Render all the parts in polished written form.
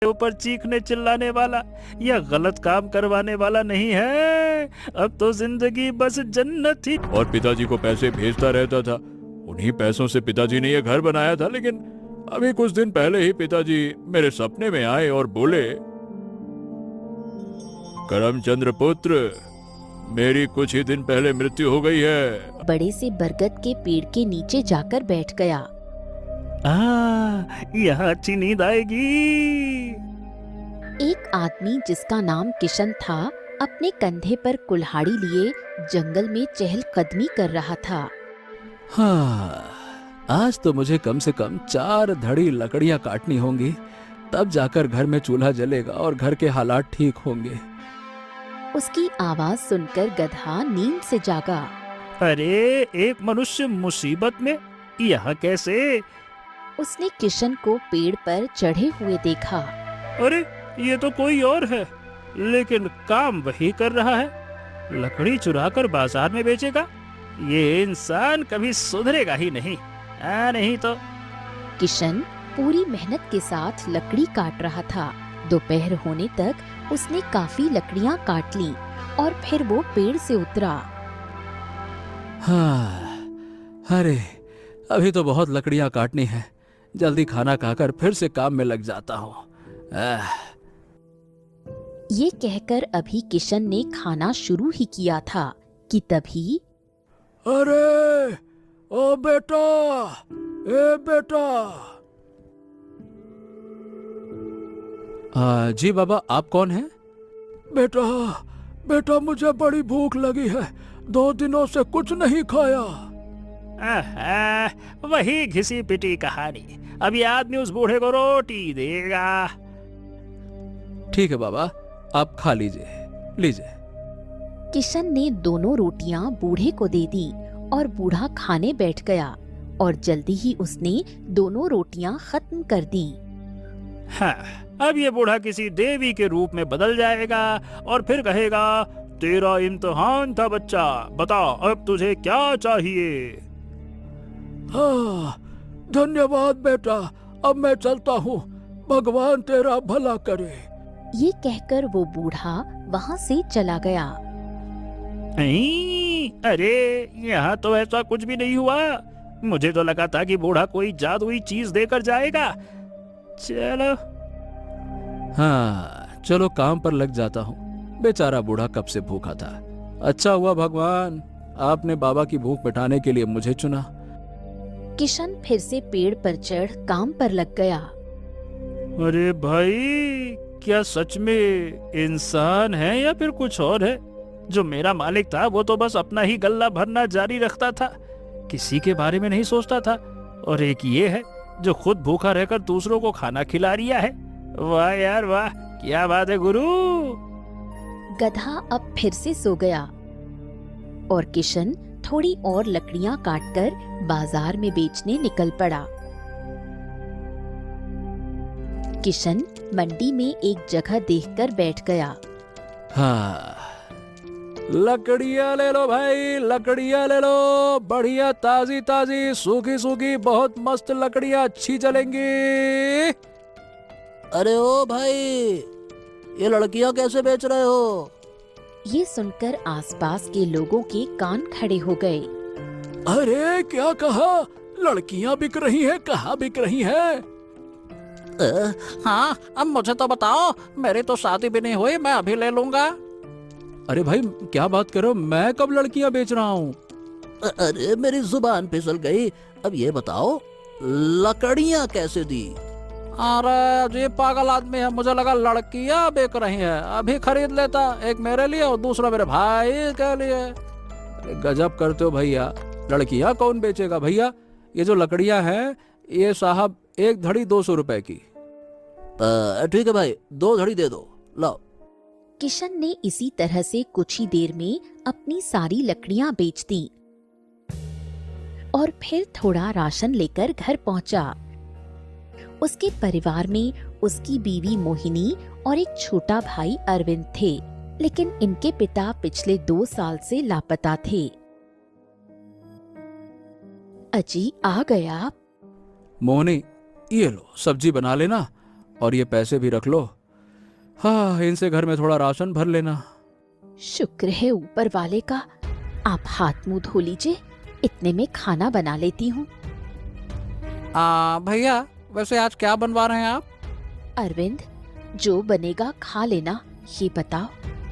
ऊपर चीखने चिल्लाने वाला या गलत काम करवाने वाला नहीं है। अब तो जिंदगी बस जन्नत थी। और पिताजी को पैसे भेजता रहता था। उन्हीं पैसों से पिताजी ने यह घर बनाया था। लेकिन अभी कुछ दिन पहले ही पिताजी मेरे सपने में आए और बोले, करमचंद्र पुत्र, मेरी कुछ ही दिन पहले मृत्यु हो गई है। बड़े से बरगद के पेड़ के नीचे जाकर बैठ गया। यहाँ अच्छी नींद आएगी। एक आदमी जिसका नाम किशन था अपने कंधे पर कुल्हाड़ी लिए जंगल में चहलकदमी कर रहा था। हाँ, आज तो मुझे कम से कम 4 धड़ी लकड़ियां काटनी होंगी, तब जाकर घर में चूल्हा जलेगा और घर के हालात ठीक होंगे। उसकी आवाज सुनकर गधा नींद से जागा। अरे, एक मनुष्य मुसीबत में, यहाँ कैसे? उसने किशन को पेड़ पर चढ़े हुए देखा। अरे, ये तो कोई और है, लेकिन काम वही कर रहा है। लकड़ी चुराकर बाजार में बेचेगा। ये इंसान कभी सुधरेगा ही नहीं। नहीं तो। किशन पूरी मेहनत के साथ लकड़ी काट रहा था। दोपहर होने तक उसने काफी लकड़ियां काट ली और फिर वो पेड़ से उतरा। हाँ, अरे अभी तो बहुत लकड़ियां काटनी है। जल्दी खाना खाकर फिर से काम में लग जाता हूँ। ये कहकर अभी किशन ने खाना शुरू ही किया था कि तभी, अरे ओ बेटा, ए बेटा। जी बाबा, आप कौन हैं? बेटा, बेटा मुझे बड़ी भूख लगी है। 2 दिनों से कुछ नहीं खाया। वही घिसी पिटी कहानी। अभी आदमी उस बूढ़े को रोटी देगा। ठीक है बाबा, आप खा लीजिए, लीजिए। किशन ने दोनों रोटियां बूढ़े को दे दी और बूढ़ा खाने बैठ गया और जल्दी ही उसने दोनों रोटियां खत्म कर दी। हाँ, अब ये बूढ़ा किसी देवी के रूप में बदल जाएगा और फिर कहेगा, तेरा इम्तिहान था बच्चा, बता अब तुझे क्या चाहिए। हाँ, धन्यवाद बेटा, अब मैं चलता हूँ। भगवान तेरा भला करे। ये कहकर वो बूढ़ा वहाँ से चला गया। अरे, यहाँ तो ऐसा कुछ भी नहीं हुआ। मुझे तो लगा था कि बूढ़ा कोई जादुई चीज देकर जाएगा। चलो। हाँ, चलो काम पर लग जाता हूँ। बेचारा बूढ़ा कब से भूखा था। अच्छा हुआ भगवान, आपने बाबा की भूख मिटाने के लिए मुझे चुना। किशन फिर से पेड़ पर चढ़ काम पर लग गया। अरे भाई, क्या सच में इंसान है या फिर कुछ और है? जो मेरा मालिक था वो तो बस अपना ही गल्ला भरना जारी रखता था, किसी के बारे में नहीं सोचता था। और एक ये है जो खुद भूखा रहकर दूसरों को खाना खिला रिया है। वाह यार वाह, क्या बात है गुरु। गधा अब फिर से सो गया और किशन थोड़ी और लकड़ियां काटकर बाजार में बेचने निकल पड़ा। किशन मंडी में एक जगह देखकर बैठ गया। हाँ, लकड़ियाँ ले लो भाई, लकड़ियाँ ले लो। बढ़िया ताजी ताजी सूखी सूखी बहुत मस्त लकड़ियाँ, अच्छी जलेंगी। अरे ओ भाई, ये लड़कियां कैसे बेच रहे हो? ये सुनकर आसपास के लोगों के कान खड़े हो गए। अरे क्या कहा? लड़कियाँ बिक रही हैं? कहाँ बिक रही हैं? हाँ, अब मुझे तो बताओ, मेरी तो शादी भी नहीं हुई, मैं अभी ले लूंगा। अरे भाई क्या बात करो, मैं कब लड़कियाँ बेच रहा हूँ? अरे मेरी जुबान फिसल गई। अब ये बताओ, लकड़ियां कैसे दी? अरे जी पागल आदमी है, मुझे लगा लड़कियाँ बेच रही हैं। अभी खरीद लेता, एक मेरे लिए और दूसरा मेरे भाई के लिए। अरे गजब करते हो भैया, लड़कियाँ कौन बेचेगा भैया? ये जो लकड़ियाँ हैं, ये साहब एक धड़ी 200 रुपए की। ठीक है भाई, 2 धड़ी दे दो, लाओ। किशन ने इसी तरह से कुछ ही देर में अपनी सारी लकड़ियां बेच दी और फिर थोड़ा राशन लेकर घर पहुंचा। उसके परिवार में उसकी बीवी मोहिनी और एक छोटा भाई अरविंद थे, लेकिन इनके पिता पिछले 2 साल से लापता थे। अजी आ गया। मोहनी, ये लो सब्जी बना लेना और ये पैसे भी रख लो। हाँ, इनसे घर में थोड़ा राशन भर लेना। शुक्र है ऊपर वाले का। आप हाथ मुंह धो लीजिए, इतने में खाना बना लेती हूँ। भैया वैसे आज क्या बनवा रहे हैं आप? अरविंद, जो बनेगा खा लेना। ये बताओ,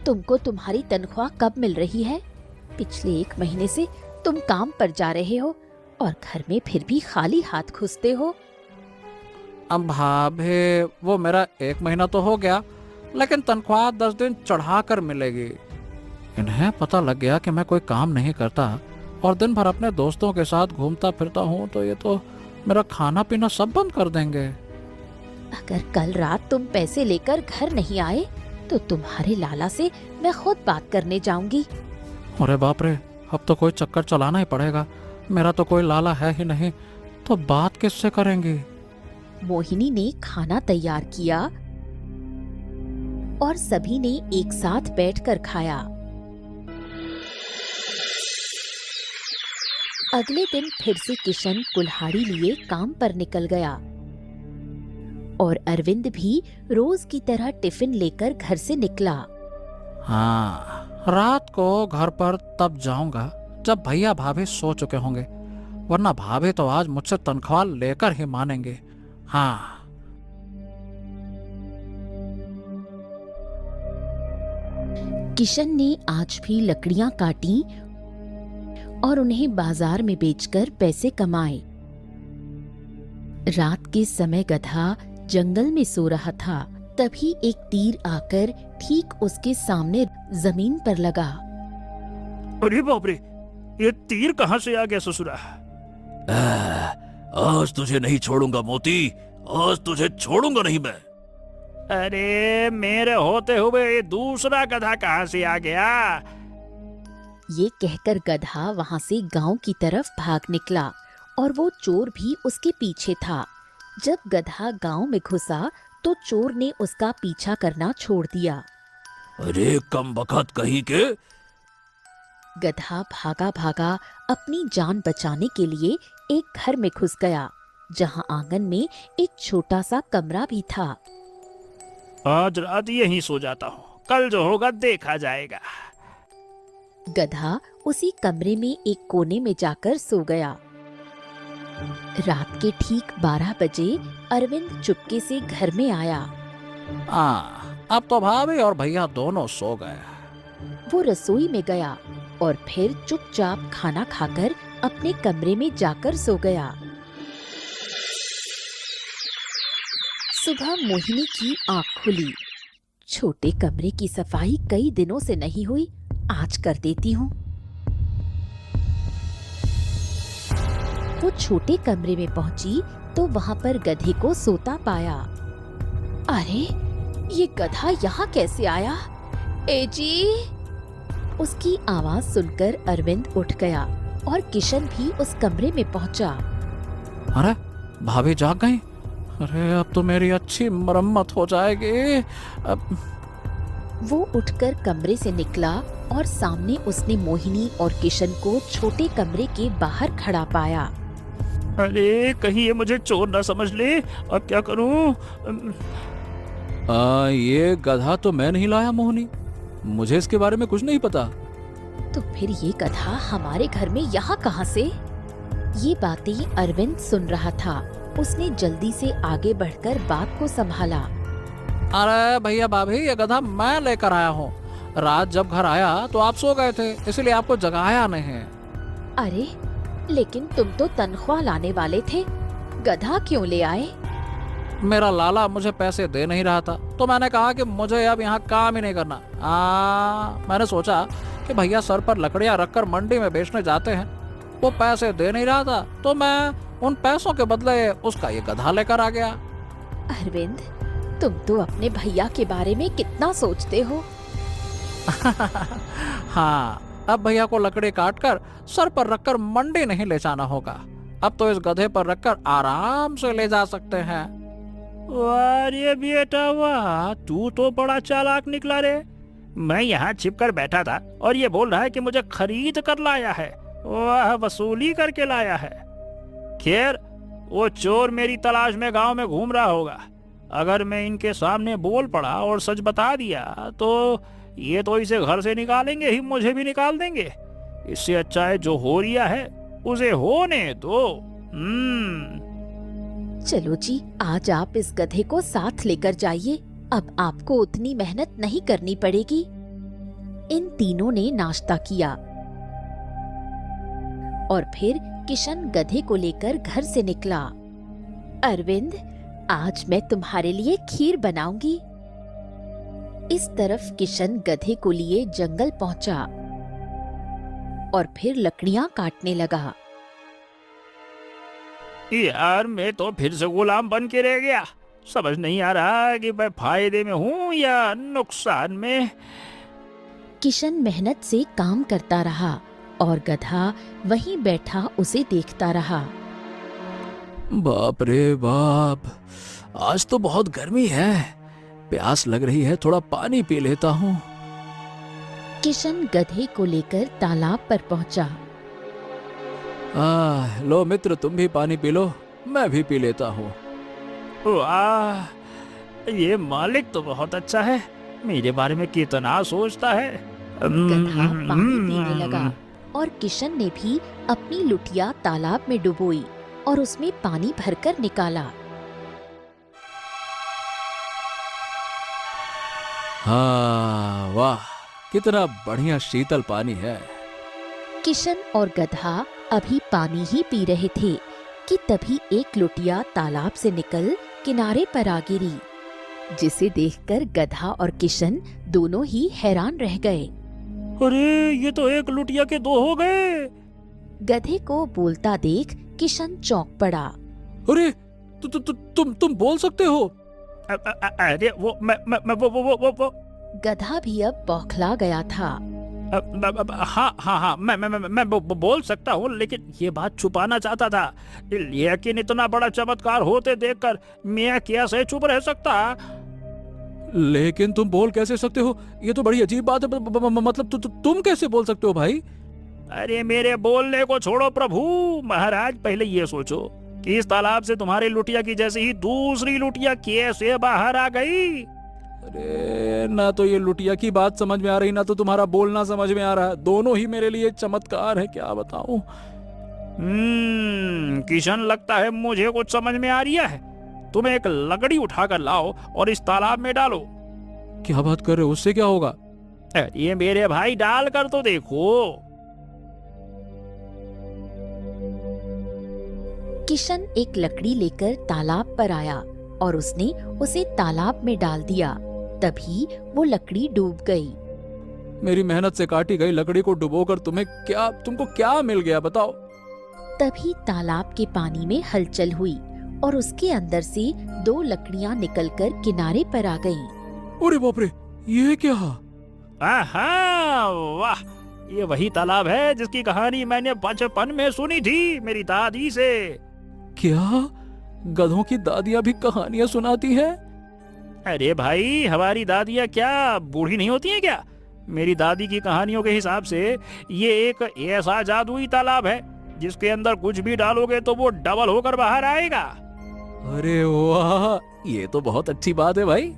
तुमको तुम्हारी तनख्वाह कब मिल रही है? पिछले 1 महीने से तुम काम पर जा रहे हो और घर में फिर भी खाली हाथ घुसते हो। अब भाभी, वो मेरा 1 महीना तो हो गया, लेकिन तनख्वाह 10 दिन चढ़ा कर मिलेगी। इन्हें पता लग गया कि मैं कोई काम नहीं करता और दिन भर अपने दोस्तों के साथ घूमता फिरता हूँ, तो ये तो मेरा खाना पीना सब बंद कर देंगे। अगर कल रात तुम पैसे लेकर घर नहीं आए तो तुम्हारे लाला से मैं खुद बात करने जाऊंगी। अरे बाप रे, अब तो कोई चक्कर चलाना ही पड़ेगा। मेरा तो कोई लाला है ही नहीं, तो बात किससे करेंगी? मोहिनी ने खाना तैयार किया और सभी ने एक साथ बैठकर खाया। अगले दिन फिर से किशन कुल्हाड़ी लिए काम पर निकल गया और अरविंद भी रोज की तरह टिफिन लेकर घर से निकला। हाँ, रात को घर पर तब जाऊंगा जब भैया भाभी सो चुके होंगे, वरना भाभी तो आज मुझसे तनख्वाह लेकर ही मानेंगे। हाँ। किशन ने आज भी लकड़ियां काटी और उन्हें बाजार में बेचकर पैसे कमाए। रात के समय गधा जंगल में सो रहा था, तभी एक तीर आकर ठीक उसके सामने जमीन पर लगा। अरे बाप रे, ये तीर कहाँ से आ गया ससुरा? आज तुझे नहीं छोड़ूंगा मोती, आज तुझे छोड़ूंगा नहीं मैं। अरे मेरे होते हुए ये दूसरा गधा कहाँ से आ गया? ये कहकर गधा वहां से गांव की तरफ भाग निकला और वो चोर भी उसके पीछे था। जब गधा गांव में घुसा तो चोर ने उसका पीछा करना छोड़ दिया। अरे कम बखत कहीं के। गधा भागा भागा अपनी जान बचाने के लिए एक घर में घुस गया, जहां आंगन में एक छोटा सा कमरा भी था। आज रात यहीं सो जाता हूँ, कल जो होगा देखा जाएगा। गधा उसी कमरे में एक कोने में जाकर सो गया। रात के ठीक 12 बजे अरविंद चुपके से घर में आया। अब तो भाभी और भैया दोनों सो गए। वो रसोई में गया और फिर चुपचाप खाना खाकर अपने कमरे में जाकर सो गया। सुबह मोहिनी की आंख खुली। छोटे कमरे की सफाई कई दिनों से नहीं हुई, आज कर देती हूँ। वो छोटे कमरे में पहुंची तो वहां पर गधे को सोता पाया। अरे, ये गधा यहाँ कैसे आया? ए जी! उसकी आवाज सुनकर अरविंद उठ गया और किशन भी उस कमरे में पहुंचा। अरे भाभी जाग गई? अरे अब तो मेरी अच्छी मरम्मत हो जाएगी। वो उठकर कमरे से निकला और सामने उसने मोहिनी और किशन को छोटे कमरे के बाहर खड़ा पाया। अरे कहीं ये मुझे चोर ना समझ ले, अब क्या करूं? ये गधा तो मैं नहीं लाया मोहिनी, मुझे इसके बारे में कुछ नहीं पता। तो फिर ये गधा हमारे घर में यहाँ कहाँ से? ये बातें अरविंद सुन रहा था। उसने जल्दी से आगे बढ़कर बात को संभाला। अरे भैया भाभी, ये गधा मैं लेकर आया हूँ। रात जब घर आया तो आप सो गए थे, इसलिए आपको जगाया नहीं। अरे लेकिन तुम तो तनख्वाह लाने वाले थे, गधा क्यों ले आए? मेरा लाला मुझे पैसे दे नहीं रहा था, तो मैंने कहा कि मुझे अब यहाँ काम ही नहीं करना। मैंने सोचा कि भैया सर पर लकड़ियाँ रखकर मंडी में बेचने जाते हैं, वो पैसे दे नहीं रहा था, तो मैं उन पैसों के बदले उसका ये गधा लेकर आ गया। अरविंद, तुम तो अपने भैया के बारे में कितना सोचते हो। हाँ, अब भैया को लकड़ी काट कर सर पर रखकर मंडी नहीं ले जाना होगा, अब तो इस गधे पर रखकर आराम से ले जा सकते हैं। अरे बेटा वाह, तू तो बड़ा चालाक निकला रे। मैं यहाँ छिप कर बैठा था और ये बोल रहा है कि मुझे खरीद कर लाया है, वाह वसूली करके लाया है। खैर, वो चोर मेरी तलाश में गांव में घूम रहा होगा, अगर मैं इनके सामने बोल पड़ा और सच बता दिया तो ये तो इसे घर से निकालेंगे ही, मुझे भी निकाल देंगे। इससे अच्छा है जो हो रिया है उसे होने दो। चलो जी, आज आप इस गधे को साथ लेकर जाइए। अब आपको उतनी मेहनत नहीं करनी पड़ेगी। इन तीनों ने नाश्ता किया और फिर किशन गधे को लेकर घर से निकला। अरविंद, आज मैं तुम्हारे लिए खीर बनाऊंगी। इस तरफ किशन गधे को लिए जंगल पहुंचा और फिर लकड़ियां काटने लगा। यार, मैं तो फिर से गुलाम बन के रह गया। समझ नहीं आ रहा कि मैं फायदे में हूँ या नुकसान में। किशन मेहनत से काम करता रहा और गधा वहीं बैठा उसे देखता रहा। बाप रे बाप, आज तो बहुत गर्मी है। प्यास लग रही है, थोड़ा पानी पी लेता हूँ। किशन गधे को लेकर तालाब पर पहुंचा। लो मित्र, तुम भी पानी पी लो, मैं भी पी लेता हूँ। वाह, ये मालिक तो बहुत अच्छा है। मेरे बारे में कितना सोचता है। गधा पानी पीने लगा और किशन ने भी अपनी लुटिया तालाब में डुबोई और उसमें पानी भरकर निकाला। हाँ, वाह, कितना बढ़िया शीतल पानी है। किशन और गधा अभी पानी ही पी रहे थे कि तभी एक लुटिया तालाब से निकल किनारे पर आ गिरी, जिसे देखकर गधा और किशन दोनों ही हैरान रह गए। अरे, ये तो एक लुटिया के दो हो गए। गधे को बोलता देख किशन चौंक पड़ा। अरे, तुम बोल सकते हो? अरे वो मैं गधा भी अब बौखला गया था। हाँ, मैं बोल सकता हूँ, लेकिन ये बात छुपाना चाहता था। लेकिन इतना बड़ा चमत्कार होते देखकर मैं कैसे चुप रह सकता। लेकिन तुम बोल कैसे सकते हो? ये तो बड़ी अजीब बात है। मतलब तुम कैसे बोल सकते हो भाई? अरे, मेरे बोलने को छोड़ो प्रभु महाराज, पहले ये सोचो कि इस तालाब से तुम्हारी लुटिया की जैसे ही दूसरी लुटिया कैसे बाहर आ गई। अरे, ना तो ये लुटिया की बात समझ में आ रही, ना तो तुम्हारा बोलना समझ में आ रहा है। दोनों ही मेरे लिए चमत्कार है, क्या बताऊं। किशन, लगता है मुझे कुछ समझ में आ रही है। तुम एक लकड़ी उठाकर लाओ और इस तालाब में डालो। क्या बात कर रहे हो? उससे क्या होगा? ये मेरे भाई, डाल कर तो देखो। किशन एक लकड़ी लेकर तालाब पर आया और उसने उसे तालाब में डाल दिया। तभी वो लकड़ी डूब गई। मेरी मेहनत से काटी गई लकड़ी को डुबोकर तुमको क्या मिल गया, बताओ? तभी तालाब के पानी में हलचल हुई और उसके अंदर से दो लकड़ियां निकलकर किनारे पर आ गईं। अरे बाप रे, ये क्या? आहा, वाह, ये वही तालाब है जिसकी कहानी मैंने बचपन में सुनी थी मेरी दादी से। क्या गधों की दादियां भी कहानियां सुनाती है? अरे भाई, हमारी दादियां क्या बूढ़ी नहीं होती हैं क्या? मेरी दादी की कहानियों के हिसाब से ये एक ऐसा जादुई तालाब है जिसके अंदर कुछ भी डालोगे तो वो डबल होकर बाहर आएगा। अरे वाह, ये तो बहुत अच्छी बात है भाई।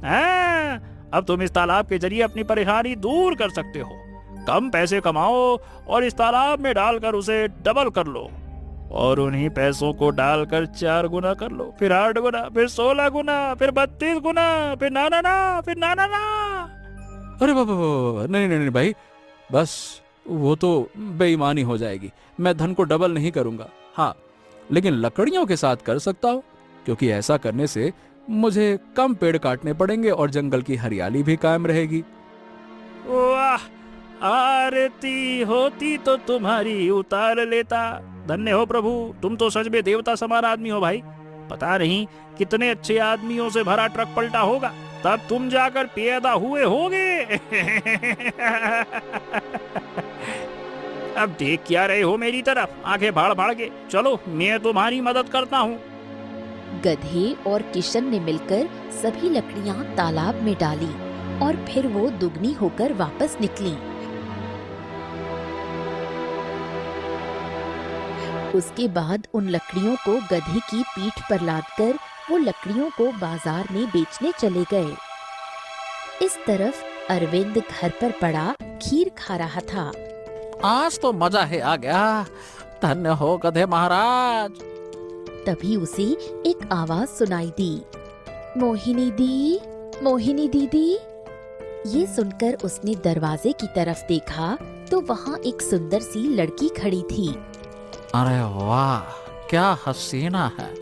हाँ, अब तुम इस तालाब के जरिए अपनी परेशानी दूर कर सकते हो। कम पैसे कमाओ और इस तालाब में डालकर उसे डबल कर लो, और उन्हीं पैसों को डालकर 4 गुना कर लो, फिर 8 गुना, फिर 16 गुना, फिर 32 गुना, फिर ना। अरे बाबा, नहीं भाई, बस वो तो बेईमानी हो जाएगी। मैं धन को डबल नहीं करूंगा। हाँ, लेकिन लकड़ियों के साथ कर सकता हूँ, क्योंकि ऐसा करने से मुझे कम पेड़ काटने पड़ेंगे और जंगल की हरियाली भी कायम रहेगी। वाह, आरती होती तो तुम्हारी उतार लेता। धन्य हो प्रभु, तुम तो सच में देवता समान आदमी हो भाई। पता नहीं कितने अच्छे आदमियों से भरा ट्रक पलटा होगा, तब तुम जाकर पैदा हुए होगे। अब देख क्या रहे हो मेरी तरफ, आंखें भाड़ भाड़ के? चलो, मैं तुम्हारी मदद करता हूँ। गधे और किशन ने मिलकर सभी लकड़ियां तालाब में डाली और फिर वो दुगनी होकर वापस निकली। उसके बाद उन लकड़ियों को गधे की पीठ पर लादकर वो लकड़ियों को बाजार में बेचने चले गए। इस तरफ अरविंद घर पर पड़ा खीर खा रहा था। आज तो मजा ही आ गया, धन्य हो गधे महाराज। तभी उसे एक आवाज सुनाई दी, मोहिनी दी, मोहिनी दीदी। ये सुनकर उसने दरवाजे की तरफ देखा तो वहाँ एक सुंदर सी लड़की खड़ी थी। अरे वाह, क्या हसीना है।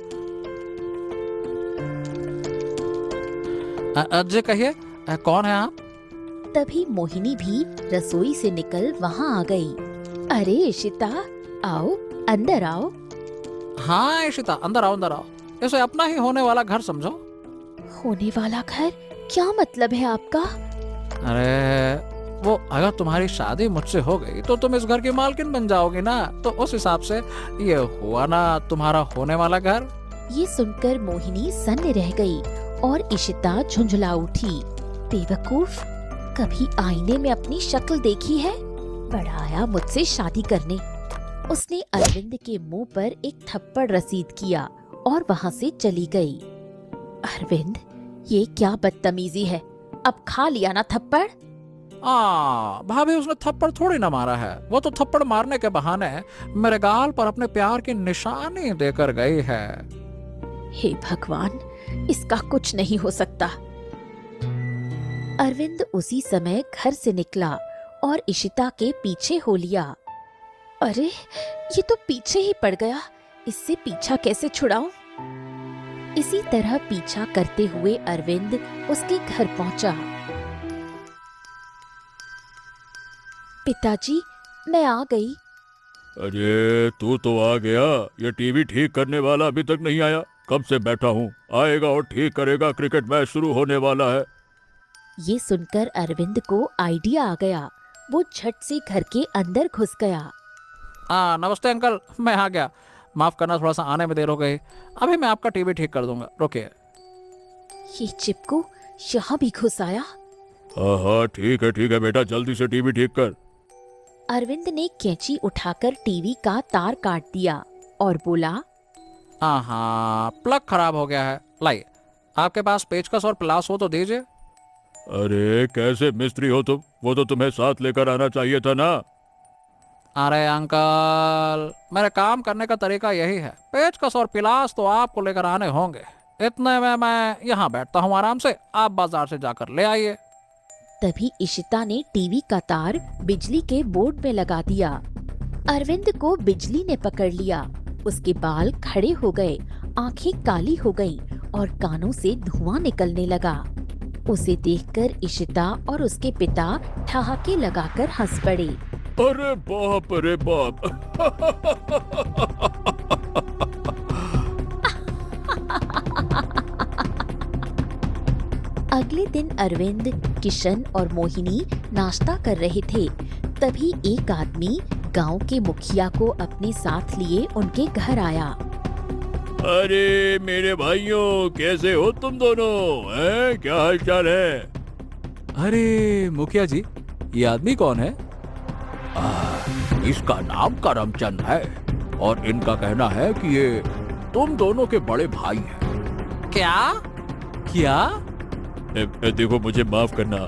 जी कहिए, कौन है आप? तभी मोहिनी भी रसोई से निकल वहाँ आ गई। अरे इशिता, आओ, अंदर आओ। हाँ इशिता, अंदर आओ अंदर आओ। इसे अपना ही होने वाला घर समझो। होने वाला घर? क्या मतलब है आपका? अरे वो, अगर तुम्हारी शादी मुझसे हो गई तो तुम इस घर की मालकिन बन जाओगी ना, तो उस हिसाब से ये हुआ ना तुम्हारा होने वाला घर। ये सुनकर मोहिनी सन्न रह गई और इशिता झुंझला उठी। बेवकूफ, कभी आईने में अपनी शक्ल देखी है? बड़ा आया मुझसे शादी करने। उसने अरविंद के मुंह पर एक थप्पड़ रसीद किया और वहाँ से चली गई। अरविंद, ये क्या बदतमीजी है, अब खा लिया ना थप्पड़। भाभी, उसने थप्पड़ थोड़ी ना मारा है, वो तो थप्पड़ मारने के बहाने मेरे गाल पर अपने प्यार की निशानी देकर गई है। हे भगवान, इसका कुछ नहीं हो सकता। अरविंद उसी समय घर से निकला और इशिता के पीछे हो लिया। अरे, ये तो पीछे ही पड़ गया, इससे पीछा कैसे छुड़ाऊं? इसी तरह पीछा करते हुए अरविंद उसके घर पहुंचा। पिताजी, मैं आ गई। अरे तू तो आ गया, ये टीवी ठीक करने वाला अभी तक नहीं आया। कब से बैठा हूँ, आएगा और ठीक करेगा, क्रिकेट मैच शुरू होने वाला है। ये सुनकर अरविंद को आइडिया आ गया। वो झट से घर के अंदर घुस गया। नमस्ते अंकल, मैं आ गया। माफ करना, थोड़ा सा आने में देर हो गई। अभी मैं आपका टीवी ठीक कर दूंगा, रुकिए। ये चिपकू यहाँ भी घुस आया। हाँ ठीक है बेटा, जल्दी से टीवी ठीक कर। अरविंद ने कैंची उठाकर टीवी का तार काट दिया और बोला, हाँ, प्लग खराब हो गया है। लाइए, आपके पास पेचकस और प्लास हो तो दीजिए। अरे कैसे मिस्त्री हो तुम, वो तो तुम्हें साथ लेकर आना चाहिए था ना। अरे अंकल, मेरे काम करने का तरीका यही है, पेचकस और पिलास तो आपको लेकर आने होंगे। इतने में मैं यहाँ बैठता हूँ आराम से, आप बाजार से जाकर ले आइए। तभी इशिता ने टीवी का तार बिजली के बोर्ड में लगा दिया। अरविंद को बिजली ने पकड़ लिया। उसके बाल खड़े हो गए, आंखें काली हो गईं और कानों से धुआं निकलने लगा। उसे देखकर इशिता और उसके पिता ठहाके लगाकर हंस पड़े। अरे बाप रे बाप। अगले दिन अरविंद, किशन और मोहिनी नाश्ता कर रहे थे। तभी एक आदमी गांव के मुखिया को अपने साथ लिए उनके घर आया। अरे मेरे भाइयों, कैसे हो तुम दोनों, हैं? क्या हालचाल है? अरे मुखिया जी, ये आदमी कौन है? इसका नाम करमचंद है और इनका कहना है कि ये तुम दोनों के बड़े भाई हैं। क्या? देखो, मुझे माफ करना,